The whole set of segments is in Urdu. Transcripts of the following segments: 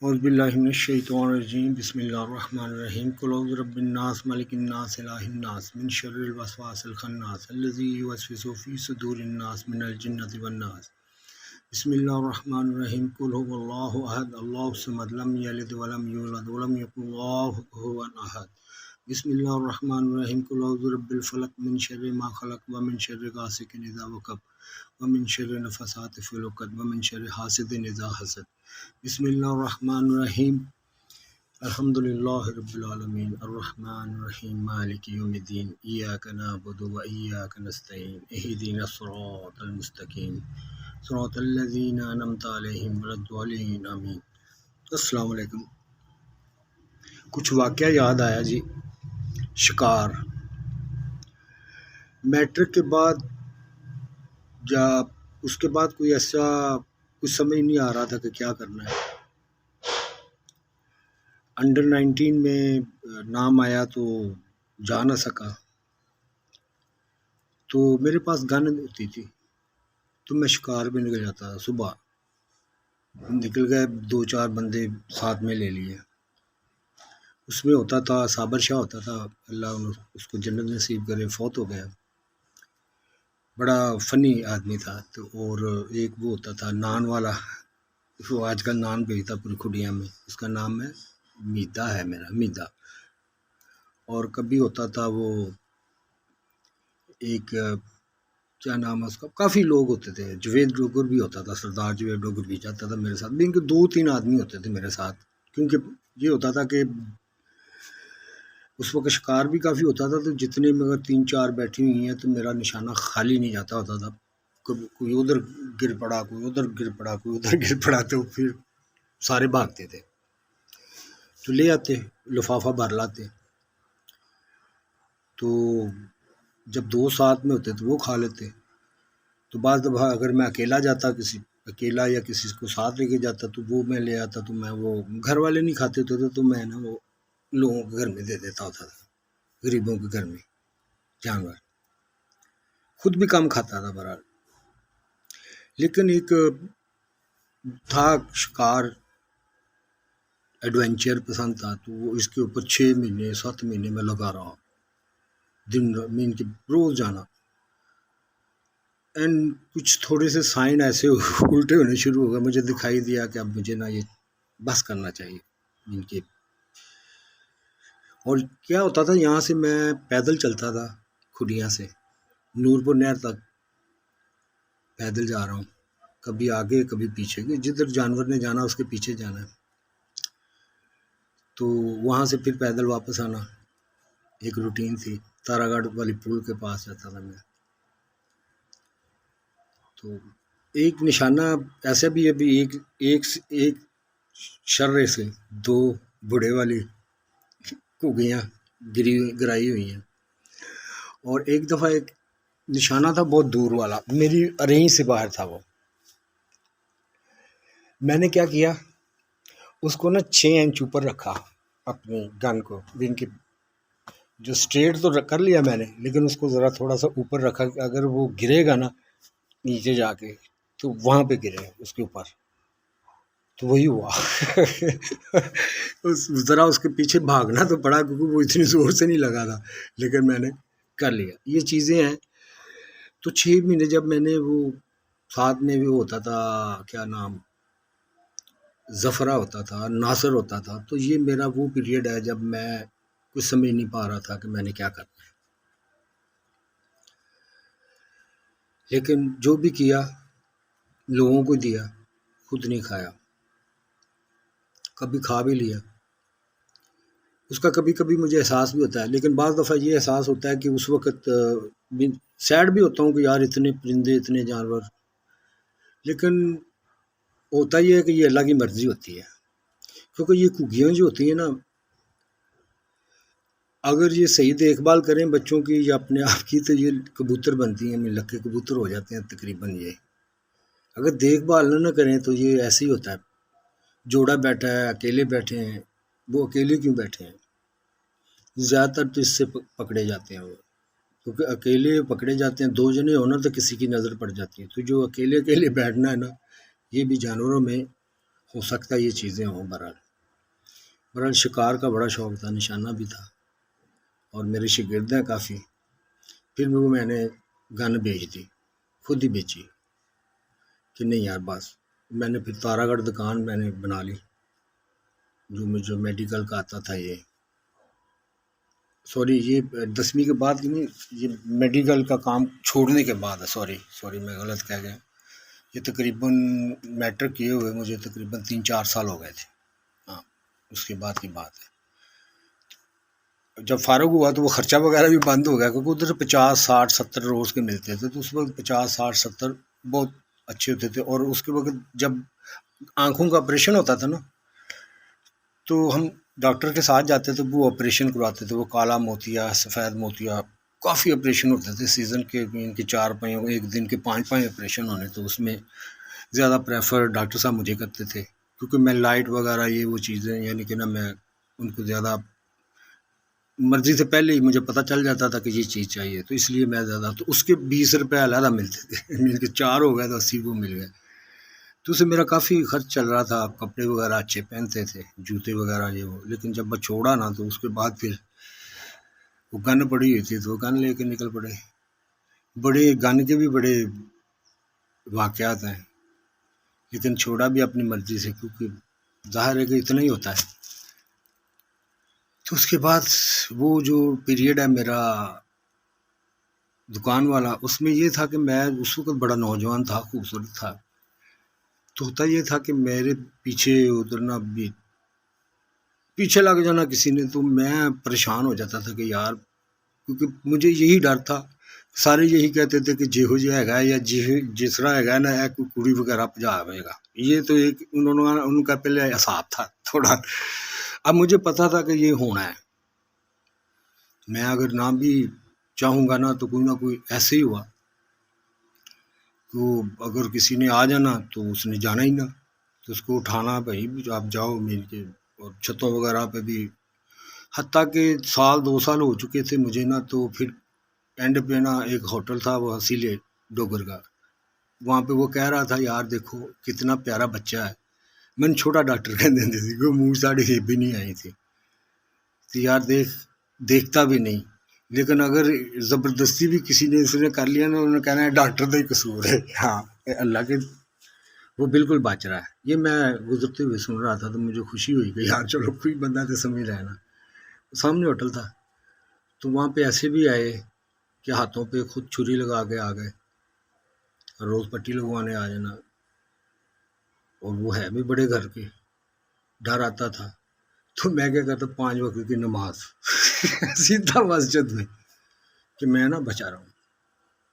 اعوذ باللہ من الشیطان الرجیم بسم اللہ الرحمن الرحیم قل اعوذ برب الناس ملک الناس الہ الناس من شر الوسواس الخناس الذی یوسوس فی صدور الناس من الجنۃ والناس بسم اللہ الرحمن الرحیم قل هو اللہ احد اللہ الصمد لم یلد ولم یولد ولم یکن له کفوا احد بسم اللہ الرحمن الرحیم قل اعوذ برب الفلق من شر ما خلق ومن شر غاسق اذا وقب ومن شر النفاثات فی العقد ومن شر حاسد اذا حسد بسم اللہ الرحمن الرحیم الحمد للہ رب العالمین الرحمن الرحیم مالک یوم الدین ایاک نعبد و ایاک نستعین اہدنا الصراط المستقیم صراط الذین انعمت علیہم غیر الضالین آمین۔ السلام علیکم۔ کچھ واقعہ یاد آیا جی۔ شکار میٹرک کے بعد یا اس کے بعد کوئی ایسا کچھ سمجھ نہیں آ رہا تھا کہ کیا کرنا ہے۔ انڈر 19 میں نام آیا تو جا نہ سکا، تو میرے پاس گن ہوتی تھی تو میں شکار بھی نکل جاتا تھا۔ صبح نکل گئے، 2-4 بندے ساتھ میں لے لیے۔ اس میں ہوتا تھا صابر شاہ ہوتا تھا، اللہ اس کو جنت نصیب کرے، فوت ہو گیا۔ بڑا فنی آدمی تھا۔ تو اور ایک وہ ہوتا تھا نان والا، وہ آج کل نان بھیجتا پوری کھڈیاں میں، اس کا نام ہے میدا، ہے میرا میدا۔ اور کبھی ہوتا تھا وہ ایک کیا نام ہے اس کا، کافی لوگ ہوتے تھے، جوید ڈوگر بھی ہوتا تھا، سردار جوید ڈوگر بھی جاتا تھا میرے ساتھ، ان کے 2-3 آدمی ہوتے تھے میرے ساتھ، کیونکہ یہ ہوتا تھا کہ اس وقت شکار بھی کافی ہوتا تھا، تو جتنے میں اگر 3-4 بیٹھی ہوئی ہیں تو میرا نشانہ خالی نہیں جاتا ہوتا تھا، کوئی ادھر گر پڑا، کوئی ادھر گر پڑا، کوئی ادھر گر پڑا، تو پھر سارے بھاگتے تھے، تو لے آتے، لفافہ بھر لاتے۔ تو جب 2 ساتھ میں ہوتے تو وہ کھا لیتے، تو بعض دفعہ اگر میں اکیلا جاتا، اکیلا یا کسی کو ساتھ لے کے جاتا تو وہ میں لے آتا، تو میں وہ گھر والے نہیں کھاتے تھے تو میں نا وہ لوگوں کے گھر میں دے دیتا ہوتا تھا، غریبوں کے گھر میں جانور، خود بھی کم کھاتا تھا بہرحال۔ لیکن ایک تھا شکار، ایڈونچر پسند تھا، تو وہ اس کے اوپر 6 مہینے 7 مہینے میں لگا رہا، دن مین کے روز جانا، اینڈ کچھ تھوڑے سے سائن ایسے الٹے ہونے شروع ہو گئے، مجھے دکھائی دیا کہ اب مجھے نا یہ بس کرنا چاہیے ان کے۔ اور کیا ہوتا تھا، یہاں سے میں پیدل چلتا تھا کھڈیاں سے نور پور نہر تک، پیدل جا رہا ہوں، کبھی آگے کبھی پیچھے، جدھر جانور نے جانا اس کے پیچھے جانا ہے، تو وہاں سے پھر پیدل واپس آنا ایک روٹین تھی۔ تارا گڑھ والی پول کے پاس جاتا تھا میں۔ تو ایک نشانہ ایسا بھی ہے، ایک شرے سے 2 بڑے والی گھگیاں گرائی ہوئی ہیں، اور ایک دفعہ ایک نشانہ تھا بہت دور والا، میری رینج سے باہر تھا وہ۔ میں نے کیا کیا، اس کو نا 6 انچ اوپر رکھا اپنی گن کو، ان کی جو سٹریٹ تو کر لیا میں نے، لیکن اس کو ذرا تھوڑا سا اوپر رکھا کہ اگر وہ گرے گا نا نیچے جا کے تو وہاں پہ گرے اس کے اوپر، تو وہی ہوا۔ ذرا اس کے پیچھے بھاگنا تو پڑا کیونکہ وہ اتنی زور سے نہیں لگا تھا، لیکن میں نے کر لیا۔ یہ چیزیں ہیں۔ تو 6 مہینے جب میں نے وہ ساتھ میں بھی ہوتا تھا، کیا نام، ظفرہ ہوتا تھا، ناصر ہوتا تھا، تو یہ میرا وہ پیریڈ ہے جب میں کچھ سمجھ نہیں پا رہا تھا کہ میں نے کیا کرنا ہے، لیکن جو بھی کیا لوگوں کو دیا، خود نہیں کھایا، کبھی کھا بھی لیا، اس کا کبھی کبھی مجھے احساس بھی ہوتا ہے، لیکن بعض دفعہ یہ احساس ہوتا ہے کہ اس وقت سیڈ بھی ہوتا ہوں کہ یار اتنے پرندے، اتنے جانور، لیکن ہوتا یہ ہے کہ یہ اللہ کی مرضی ہوتی ہے، کیونکہ یہ گھگیاں جو ہوتی ہیں نا، اگر یہ صحیح دیکھ بھال کریں بچوں کی یا اپنے آپ کی، تو یہ کبوتر بنتی ہیں، لکے کبوتر ہو جاتے ہیں تقریباً۔ یہ اگر دیکھ بھال نہ کریں تو یہ ایسے ہی ہوتا ہے، جوڑا بیٹھا ہے، اکیلے بیٹھے ہیں، وہ اکیلے کیوں بیٹھے ہیں، زیادہ تر تو اس سے پکڑے جاتے ہیں وہ، کیونکہ اکیلے پکڑے جاتے ہیں، 2 جنے ہونا تو کسی کی نظر پڑ جاتی ہے، تو جو اکیلے بیٹھنا ہے نا، یہ بھی جانوروں میں ہو سکتا ہے یہ چیزیں ہوں۔ بہرحال شکار کا بڑا شوق تھا، نشانہ بھی تھا، اور میرے شاگرد ہیں کافی۔ پھر وہ میں نے گن بیچ دی، خود ہی بیچی کہ نہیں یار بس۔ میں نے پھر تارا گڑھ دکان میں نے بنا لی، جو مجھے میڈیکل کا آتا تھا۔ یہ سوری، یہ 10ویں کے بعد نہیں، یہ میڈیکل کا کام چھوڑنے کے بعد ہے۔ سوری میں غلط کہہ گیا۔ یہ تقریباً میٹرک کیے ہوئے مجھے تقریباً 3-4 سال ہو گئے تھے، ہاں، اس کے بعد کی بات ہے۔ جب فارغ ہوا تو وہ خرچہ وغیرہ بھی بند ہو گیا، کیونکہ ادھر 50-60-70 روز کے ملتے تھے، تو اس وقت 50-60-70 بہت اچھے ہوتے تھے۔ اور اس کے وقت جب آنکھوں کا آپریشن ہوتا تھا نا، تو ہم ڈاکٹر کے ساتھ جاتے تھے، وہ آپریشن کرواتے تھے، وہ کالا موتیا، سفید موتیا، کافی آپریشن ہوتے تھے سیزن کے، ان کے 4 ایک دن کے 5 آپریشن ہونے۔ تو اس میں زیادہ پریفر ڈاکٹر صاحب مجھے کرتے تھے، کیونکہ میں لائٹ وغیرہ یہ وہ چیزیں یعنی کہ نا میں ان کو زیادہ مرضی سے پہلے ہی مجھے پتہ چل جاتا تھا کہ یہ چیز چاہیے، تو اس لیے میں زیادہ، تو اس کے 20 روپے علیحدہ ملتے تھے، مل کے 4 ہو گئے تو 80 وہ مل گئے۔ تو اسے میرا کافی خرچ چل رہا تھا، کپڑے وغیرہ اچھے پہنتے تھے، جوتے وغیرہ یہ وہ۔ لیکن جب میں چھوڑا نا تو اس کے بعد پھر وہ گن پڑی ہوئی تھی، تو وہ گن لے کے نکل پڑے۔ بڑے گن کے بھی بڑے واقعات ہیں، لیکن چھوڑا بھی اپنی مرضی سے، کیونکہ ظاہر ہے کہ اتنا ہی ہوتا ہے۔ تو اس کے بعد وہ جو پیریڈ ہے میرا دکان والا، اس میں یہ تھا کہ میں اس وقت بڑا نوجوان تھا، خوبصورت تھا، تو ہوتا یہ تھا کہ میرے پیچھے اترنا بھی، پیچھے لگ جانا کسی نے، تو میں پریشان ہو جاتا تھا کہ یار، کیونکہ مجھے یہی ڈر تھا، سارے یہی کہتے تھے کہ جہو جہ ہے یا جس طرح ہے نا کوئی کڑی وغیرہ پجا آئے گا۔ یہ تو ایک ان کا پہلے حساب تھا تھوڑا۔ اب مجھے پتا تھا کہ یہ ہونا ہے، میں اگر نہ بھی چاہوں گا نا تو کوئی نہ کوئی ایسے ہی ہوا، تو اگر کسی نے آ جانا تو اس نے جانا ہی نہ، تو اس کو اٹھانا بھائی آپ جاؤ مل کے، اور چھتوں وغیرہ پہ بھی، حتیٰ کہ 1-2 سال ہو چکے تھے مجھے نا، تو پھر اینڈ پہ نا ایک ہوٹل تھا وہ حسیلے ڈوگر کا، وہاں پہ وہ کہہ رہا تھا یار دیکھو کتنا پیارا بچہ ہے، میں نے چھوٹا ڈاکٹر کہہ دیتے تھے، وہ منہ ساڑی بھی نہیں آئی تھی، تو یار دیکھتا بھی نہیں، لیکن اگر زبردستی بھی کسی نے اس نے کر لیا نا، انہوں نے کہنا ہے ڈاکٹر کا ہی قصور ہے، ہاں اللہ کے، وہ بالکل بچ رہا ہے۔ یہ میں گزرتے ہوئے سن رہا تھا تو مجھے خوشی ہوئی کہ یار چلو کوئی بندہ تو سمجھ رہا ہے نا۔ سامنے ہوٹل تھا، تو وہاں پہ ایسے بھی آئے کہ ہاتھوں پہ خود چھری لگا کے آ گئے، روز پٹی لگوانے آ جانا، اور وہ ہے بھی بڑے گھر کے، ڈر آتا تھا۔ تو میں کیا کرتا، 5 وقت کی نماز سیدھا مسجد میں، کہ میں نا بچا رہا ہوں۔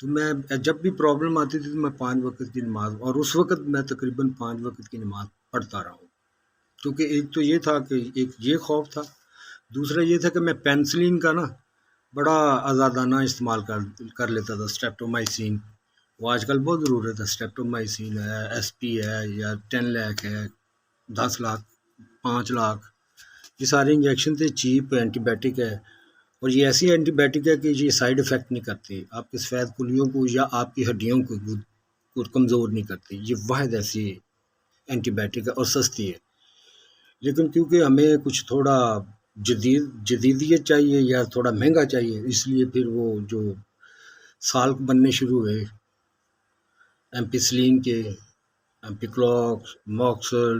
تو میں جب بھی پرابلم آتی تھی تو میں 5 وقت کی نماز، اور اس وقت میں تقریباً 5 وقت کی نماز پڑھتا رہا ہوں، کیونکہ ایک تو یہ تھا کہ ایک یہ خوف تھا، دوسرا یہ تھا کہ میں پینسلین کا نا بڑا آزادانہ استعمال کر لیتا تھا، اسٹریپٹومائسین، وہ آج کل بہت ضرورت ہے، اسٹریپٹومائسین ہے، ایس پی ہے، یا 10 لاکھ ہے، 10 لاکھ، 5 لاکھ، یہ سارے انجیکشن تھے، چیپ اینٹی بائیوٹک ہے، اور یہ ایسی اینٹی بائیوٹک ہے کہ یہ سائیڈ افیکٹ نہیں کرتی آپ کے سفید کلیوں کو یا آپ کی ہڈیوں کو کمزور نہیں کرتی، یہ واحد ایسی اینٹی بائیوٹک ہے اور سستی ہے۔ لیکن کیونکہ ہمیں کچھ تھوڑا جدیدیت چاہیے یا تھوڑا مہنگا چاہیے، اس لیے پھر وہ جو سال بننے شروع ہوئے ایمپیسلین کے، ایمپیکلاکس، موکسل،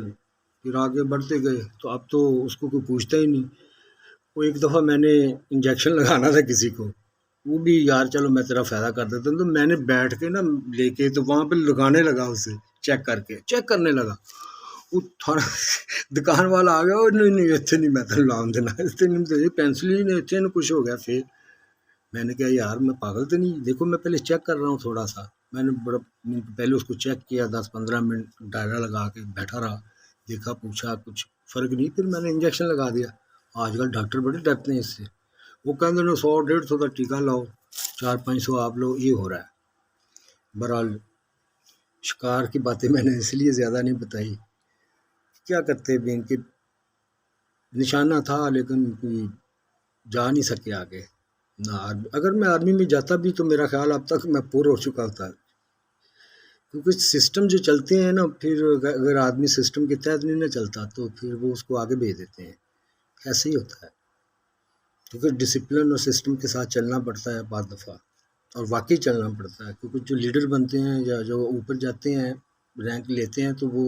پھر آگے بڑھتے گئے، تو اب تو اس کو کوئی پوچھتا ہی نہیں۔ وہ ایک دفعہ میں نے انجیکشن لگانا تھا کسی کو، وہ بھی یار چلو میں تیرا فائدہ کر دیتا ہوں، تو میں نے بیٹھ کے نا لے کے تو وہاں پہ لگانے لگا، اسے چیک کرنے لگا، وہ تھوڑا دکان والا آ گیا، اور نہیں اتنے نہیں میں تین لام دینا، اتنے پینسلین اتنے کچھ ہو گیا۔ پھر میں نے کہا یار میں پاگل تو نہیں، دیکھو میں پہلے چیک کر رہا ہوں تھوڑا سا، میں نے بڑا پہلے اس کو چیک کیا، 10-15 منٹ ڈائرہ لگا کے بیٹھا رہا، دیکھا پوچھا کچھ فرق نہیں، پھر میں نے انجیکشن لگا دیا۔ آج کل ڈاکٹر بڑے ڈرتے ہیں اس سے، وہ کہتے ہیں 100-150 کا ٹیکہ لاؤ، 400-500 آپ لو، یہ ہو رہا ہے۔ بہرحال شکار کی باتیں میں نے اس لیے زیادہ نہیں بتائی، کیا کرتے بھی، ان کے نشانہ تھا لیکن کوئی جا نہیں سکے آگے نہ۔ اگر میں آرمی میں جاتا بھی تو میرا خیال اب تک میں پورا ہو چکا ہوتا، کیونکہ سسٹم جو چلتے ہیں نا، پھر اگر آدمی سسٹم کے تحت نہیں نہ چلتا تو پھر وہ اس کو آگے بھیج دیتے ہیں. ایسے ہی ہوتا ہے. کیونکہ ڈسپلن اور سسٹم کے ساتھ چلنا پڑتا ہے بعض دفعہ، اور واقعی چلنا پڑتا ہے. کیونکہ جو لیڈر بنتے ہیں یا جو اوپر جاتے ہیں، رینک لیتے ہیں، تو وہ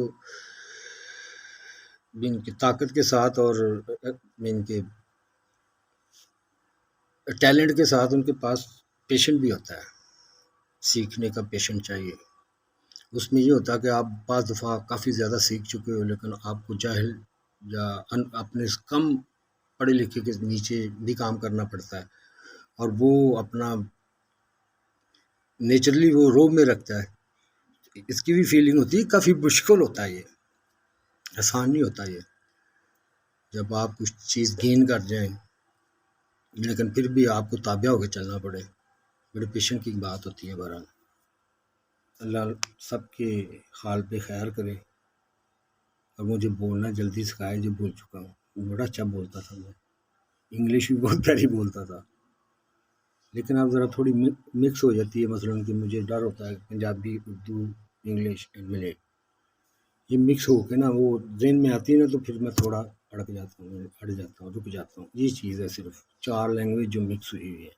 ان کی طاقت کے ساتھ اور ان کے ٹیلنٹ کے ساتھ ان کے پاس پیشنٹ بھی ہوتا ہے. سیکھنے کا پیشنٹ چاہیے. اس میں یہ ہوتا ہے کہ آپ بعض دفعہ کافی زیادہ سیکھ چکے ہو، لیکن آپ کو جاہل یا اپنے کم پڑھے لکھے کے نیچے بھی کام کرنا پڑتا ہے، اور وہ اپنا نیچرلی وہ رو میں رکھتا ہے. اس کی بھی فیلنگ ہوتی ہے. کافی مشکل ہوتا ہے، یہ آسان نہیں ہوتا. یہ جب آپ کچھ چیز گین کر جائیں لیکن پھر بھی آپ کو تابع ہو کے چلنا پڑے، بڑے پیشنٹ کی بات ہوتی ہے. بہرحال اللہ سب کے حال پہ خیر کرے، اور مجھے بولنا جلدی سکھائے جو بول چکا ہوں. بڑا اچھا بولتا تھا میں، انگلش بھی بہت پیاری بولتا تھا، لیکن اب ذرا تھوڑی مکس ہو جاتی ہے. مثلا کہ مجھے ڈر ہوتا ہے پنجابی، اردو، انگلش ملے، یہ مکس ہو کے نا وہ ذہن میں آتی ہے نا، تو پھر میں تھوڑا اڑ جاتا ہوں، رک جاتا ہوں. یہ چیز ہے، صرف 4 لینگویج جو مکس ہوئی ہوئی ہے،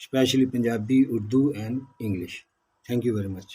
especially Punjabi, Urdu and English. Thank you very much.